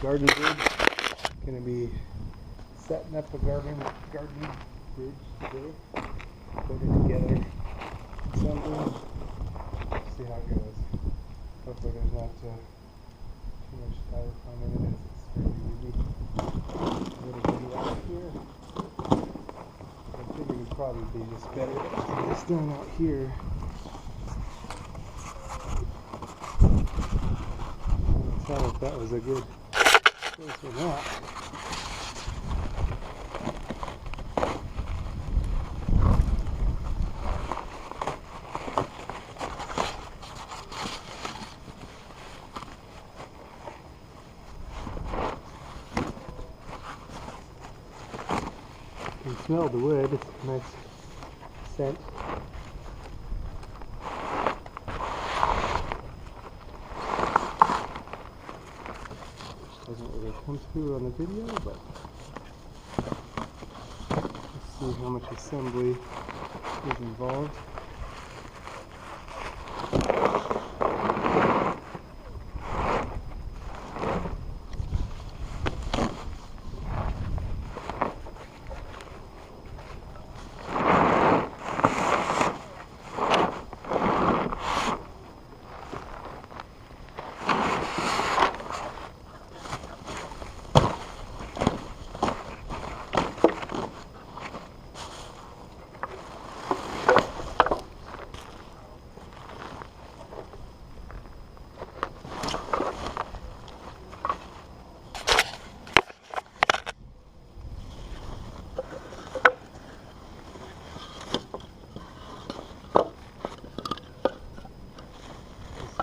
garden bridge. Going to be setting up a garden bridge today. Put it together. Assembling. See how it goes. Hopefully there's not too much styrofoam in it. It's very windy. A little windy out here. I figured it'd probably be just better to get this done out here. I don't know if that was a good choice or not. You can smell the wood, it's a nice scent. Doesn't really come through on the video, but let's see how much assembly is involved.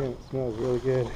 It smells really good.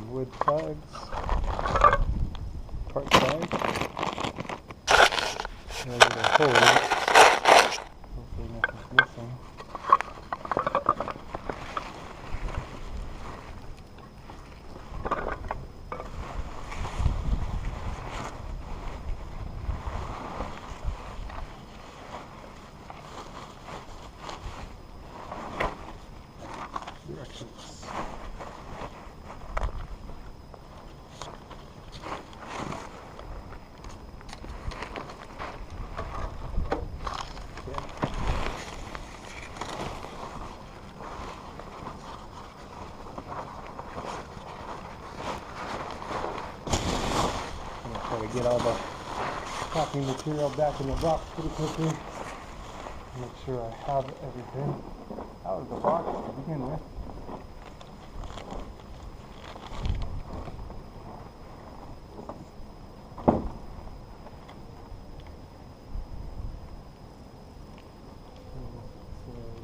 Wood plugs, part size, and a little hole. Hopefully nothing's missing. Directions. Try to get all the packing material back in the box pretty quickly. Make sure I have everything out of the box to begin with.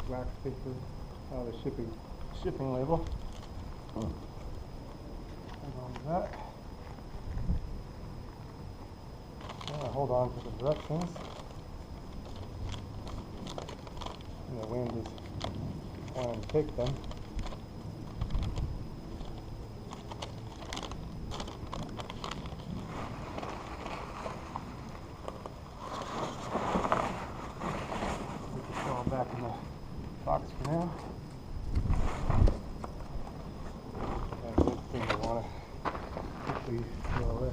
Wax paper out of the shipping label. And on that. Hold on to the directions. And the wind is trying to take them. Put this all back in the box for now. That's a good thing I want to quickly throw away.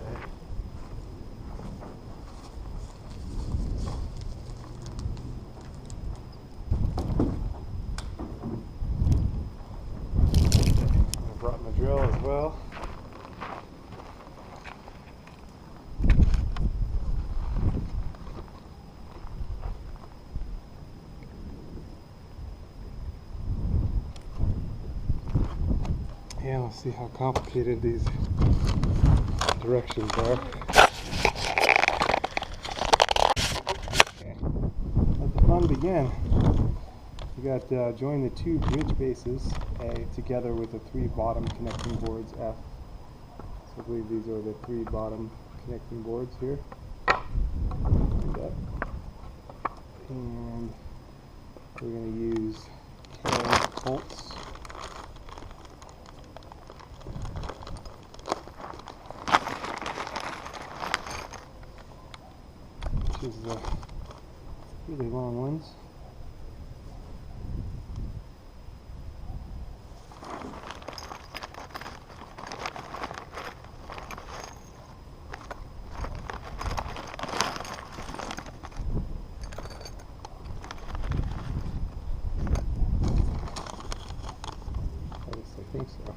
Drill as well. Yeah, let's see how complicated these directions are. Okay. Let the fun begin. We got join the two bridge bases A together with the three bottom connecting boards F. So I believe these are the three bottom connecting boards here. Do that. And we're going to use K bolts. Which is the really long ones. I think so.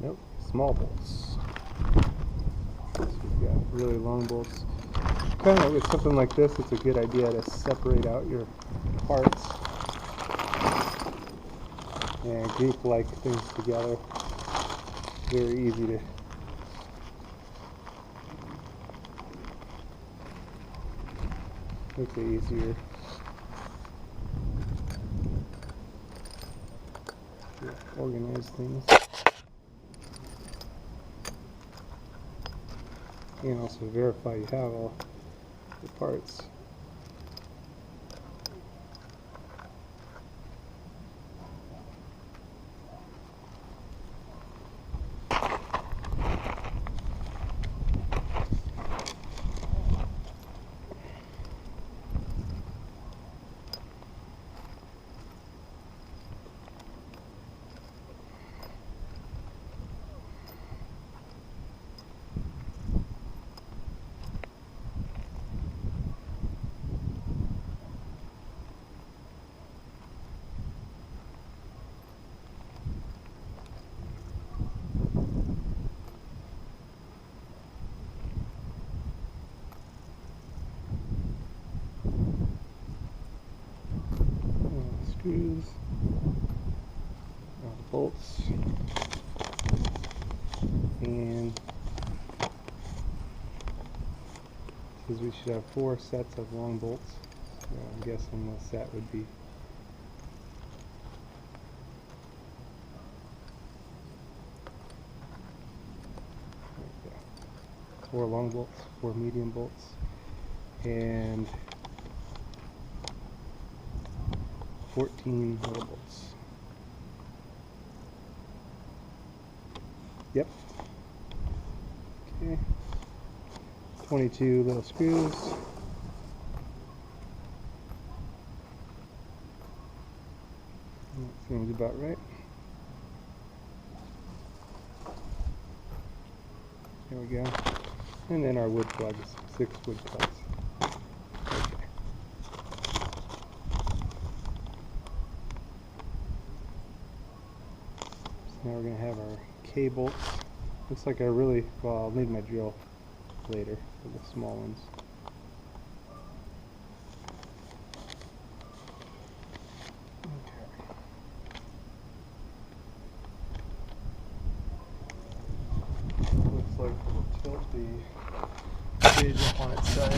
Nope, small bolts. So you've got really long bolts. Kind of with something like this, it's a good idea to separate out your parts and group like things together. Very easy to makes it easier to organize things. And also verify you have all the parts. Screws, bolts, and says we should have 4 sets of long bolts. So I'm guessing the set would be like that. 4 long bolts, 4 medium bolts, and 14 little bolts. Yep. Okay. 22 little screws. That seems about right. There we go. And then our wood plugs, 6 wood plugs. Now we're going to have our K bolts. Looks like well, I'll need my drill later for the small ones. Okay. Looks like we'll tilt the cage up on its side.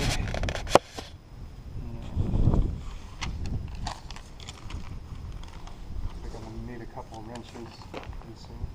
I'm going to need a couple of wrenches pretty soon.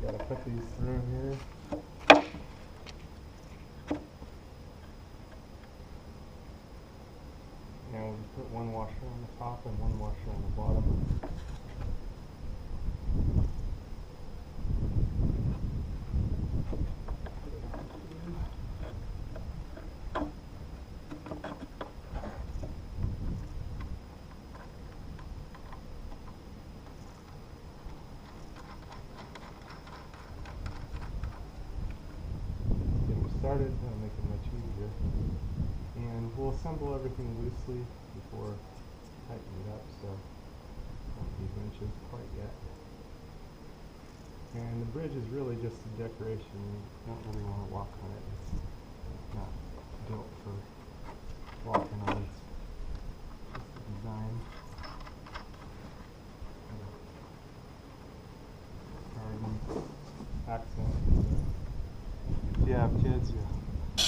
Gotta put these through here. Now we'll put one washer on the top and one washer on the bottom. Started, that'll make it much easier. And we'll assemble everything loosely before tightening it up, so don't need wrenches quite yet. And the bridge is really just a decoration. You don't really want to walk on it. It's not built for walking on. It's just a design. Garden accent. If you have kids, you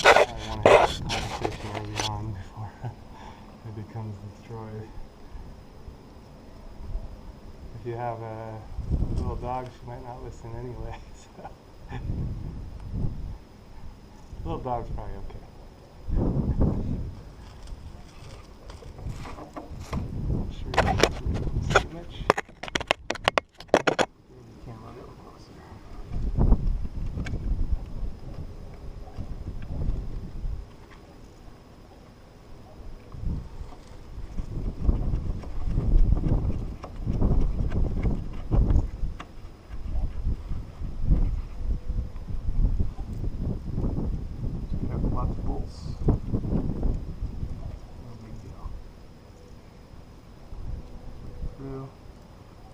probably want to have this conversation early on before it becomes destroyed. If you have a little dog, she might not listen anyway. So. Little dog's probably okay. Not sure if it's too much. Maybe the camera a little closer.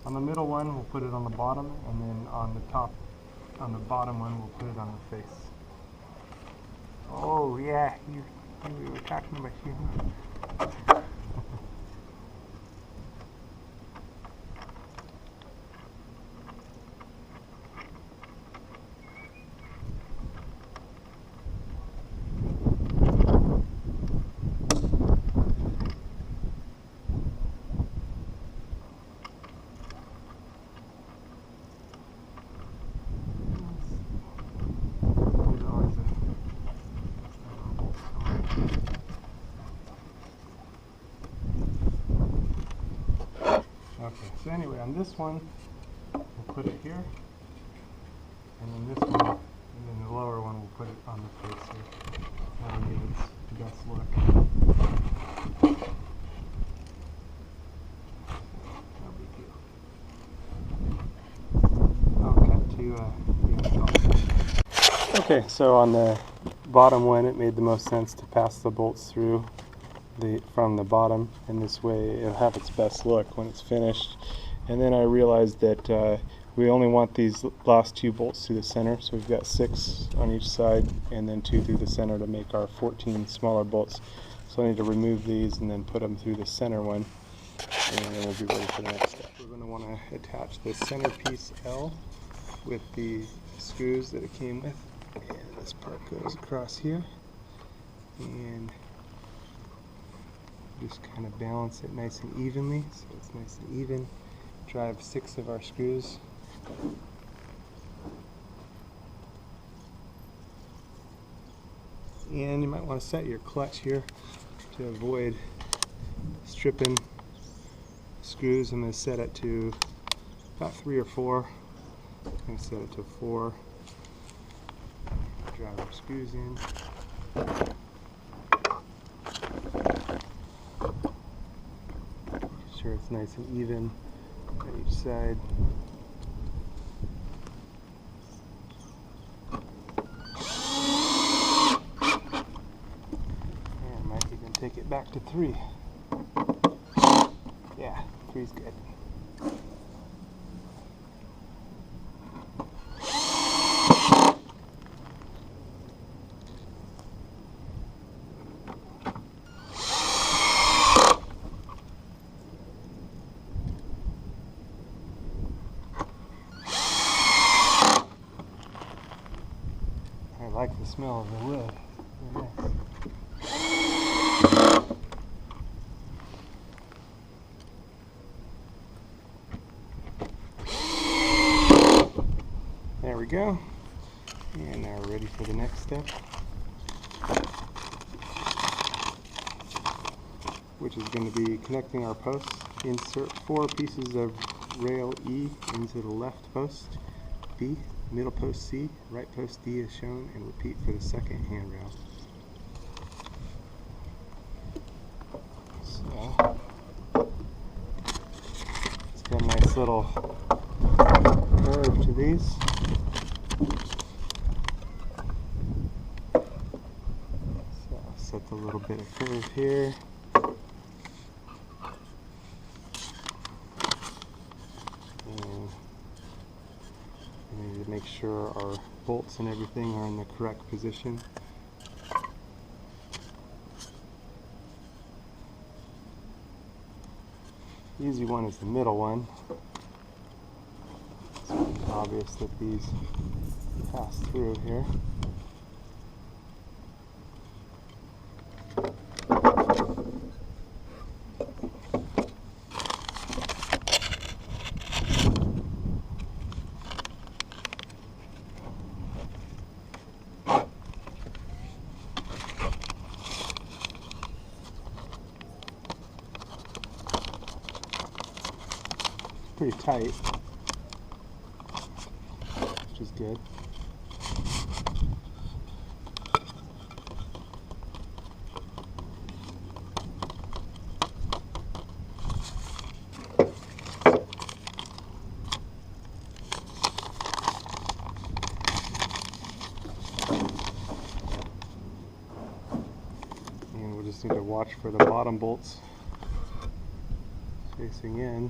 On the middle one, we'll put it on the bottom, and then on the top, on the bottom one, we'll put it on the face. Oh yeah, we were talking about you. Okay, so anyway, on this one, we'll put it here, and then this one, and then the lower one, we'll put it on the face here. That'll give it the best look. No big deal. I'll cut to the install. Okay, so on the bottom one, it made the most sense to pass the bolts through from the bottom, and this way it'll have its best look when it's finished. And then I realized that we only want these last two bolts through the center, so we've got 6 on each side and then 2 through the center to make our 14 smaller bolts. So I need to remove these and then put them through the center one, and then we'll be ready for the next step. We're going to want to attach the centerpiece L with the screws that it came with, and this part goes across here, and just kind of balance it nice and evenly, so it's nice and even. Drive 6 of our screws. And you might want to set your clutch here to avoid stripping screws. I'm going to set it to about 3 or 4. I'm going to set it to 4. Drive our screws in. Sure it's nice and even on each side. And I might even take it back to 3. Yeah, 3's good. I like the smell of the wood. Very nice. There we we go. And now we're ready for the next step, which is going to be connecting our posts. Insert 4 pieces of rail E into the left post B, middle post C, right post D as shown, and repeat for the second handrail. So it's got a nice little curve to these. So I'll set a little bit of curve here. We need to make sure our bolts and everything are in the correct position. The easy one is the middle one. It's obvious that these pass through here. Pretty tight, which is good. And we'll just need to watch for the bottom bolts facing in.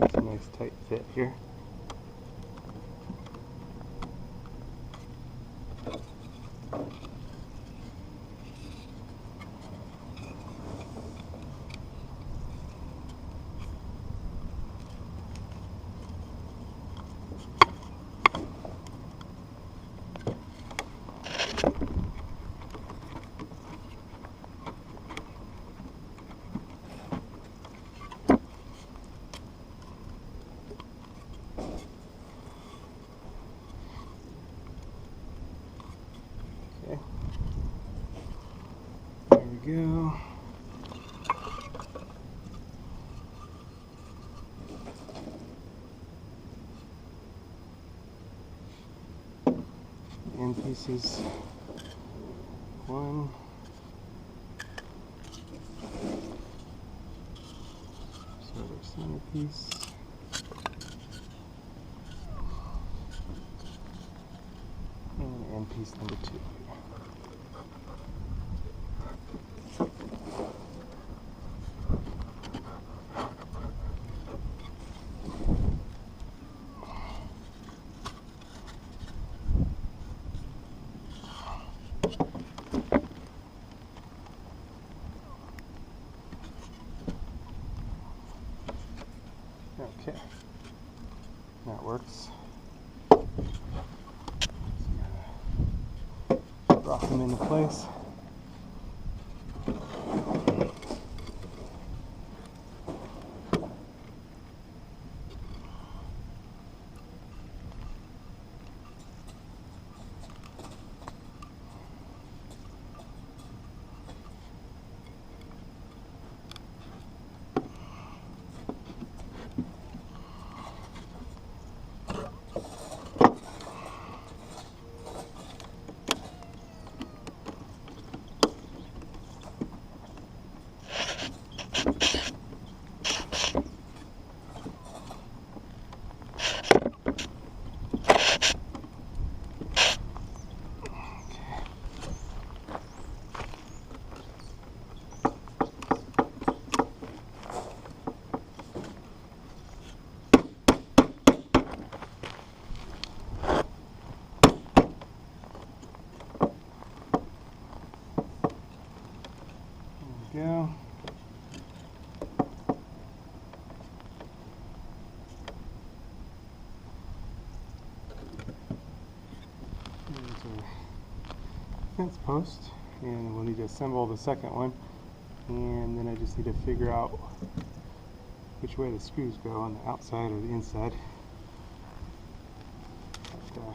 It's a nice tight fit here. Okay. There we go. End pieces. 1. So there's center piece. And end piece number 2. Okay, that works. Rock them into place. go. There's our fence post, and we'll need to assemble the second one, and then I just need to figure out which way the screws go, on the outside or the inside. But,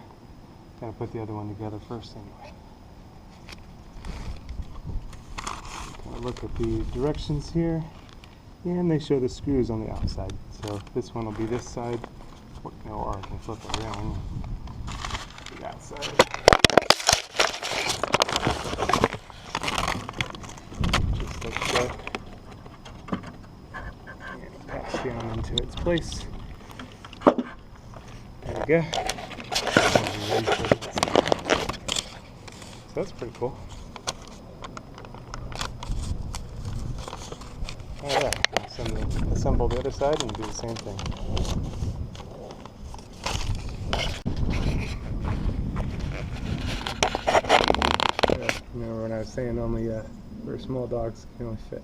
gotta put the other one together first anyway. Kind of look at the directions here, and they show the screws on the outside. So this one will be this side, or I can flip it around to that side. Just like that. And pass down into its place. There we go. So that's pretty cool. Alright, assemble the other side and do the same thing. Remember when I was saying only very small dogs can only fit.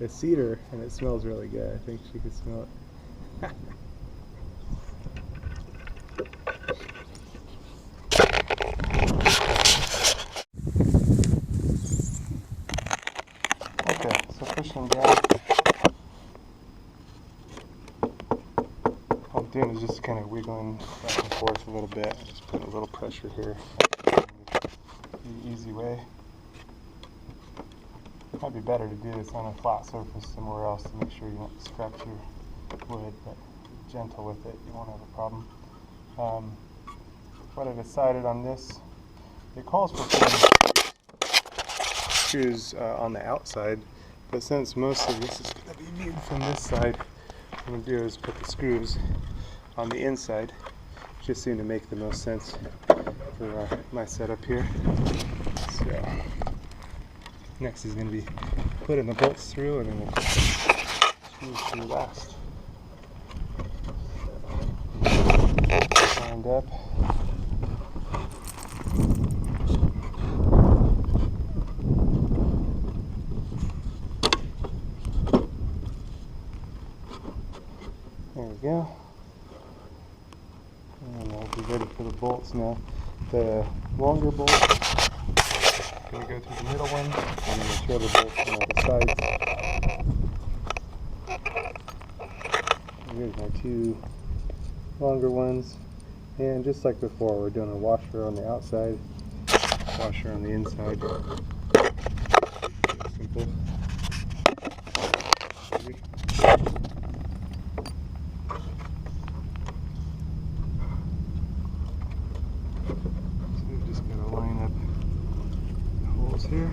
It's cedar and it smells really good. I think she could smell it. Okay, so pushing down. All I'm doing is just kind of wiggling back and forth a little bit. Just putting a little pressure here. The easy way. It might be better to do this on a flat surface somewhere else to make sure you don't scratch your wood, but gentle with it, you won't have a problem. What I decided on this, it calls for putting screws on the outside, but since most of this is going to be viewed from this side, what I'm going to do is put the screws on the inside. Just seemed to make the most sense for my setup here. So next is going to be putting the bolts through, and then we'll put the screws through last. Lined up. There we go. And I'll be ready for the bolts now. The longer bolt, going to go through the middle one, and then the shorter bolts on the sides. Here's my two longer ones. And just like before, we're doing a washer on the outside, washer on the inside. Simple. So we've just got to line up the holes here.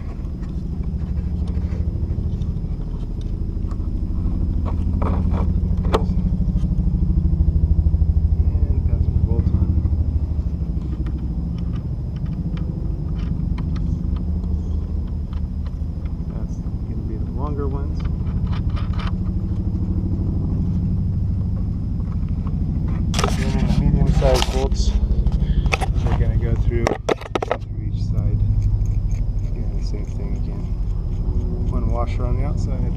Longer ones. And then the medium-sized bolts, we're going to go through each side. Again, the same thing again. One washer on the outside,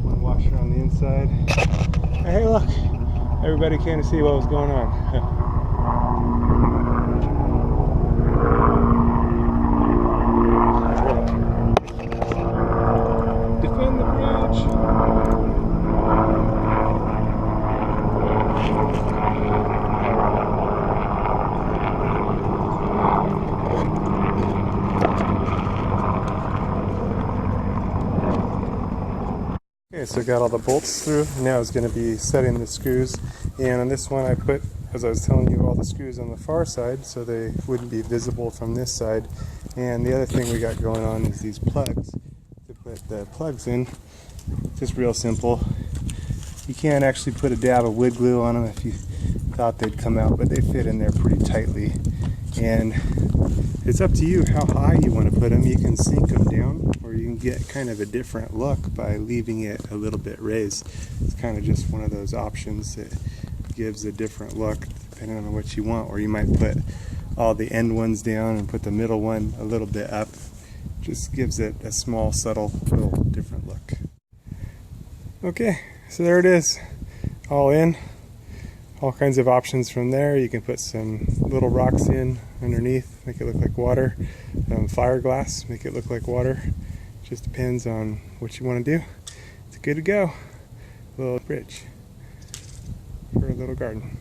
one washer on the inside. Hey, look! Everybody came to see what was going on. Okay, so got all the bolts through. Now it's going to be setting the screws. And on this one I put, as I was telling you, all the screws on the far side so they wouldn't be visible from this side. And the other thing we got going on is these plugs. To put the plugs in, just real simple. You can't actually put a dab of wood glue on them if you thought they'd come out, but they fit in there pretty tightly. And it's up to you how high you want to put them. You can sink them down, or you can get kind of a different look by leaving it a little bit raised. It's kind of just one of those options that gives a different look depending on what you want. Or you might put all the end ones down and put the middle one a little bit up. Just gives it a small, subtle, little different look. Okay, so there it is, all in. All kinds of options from there. You can put some little rocks in underneath, make it look like water. Fiberglass, make it look like water. Just depends on what you want to do. It's good to go. A little bridge for a little garden.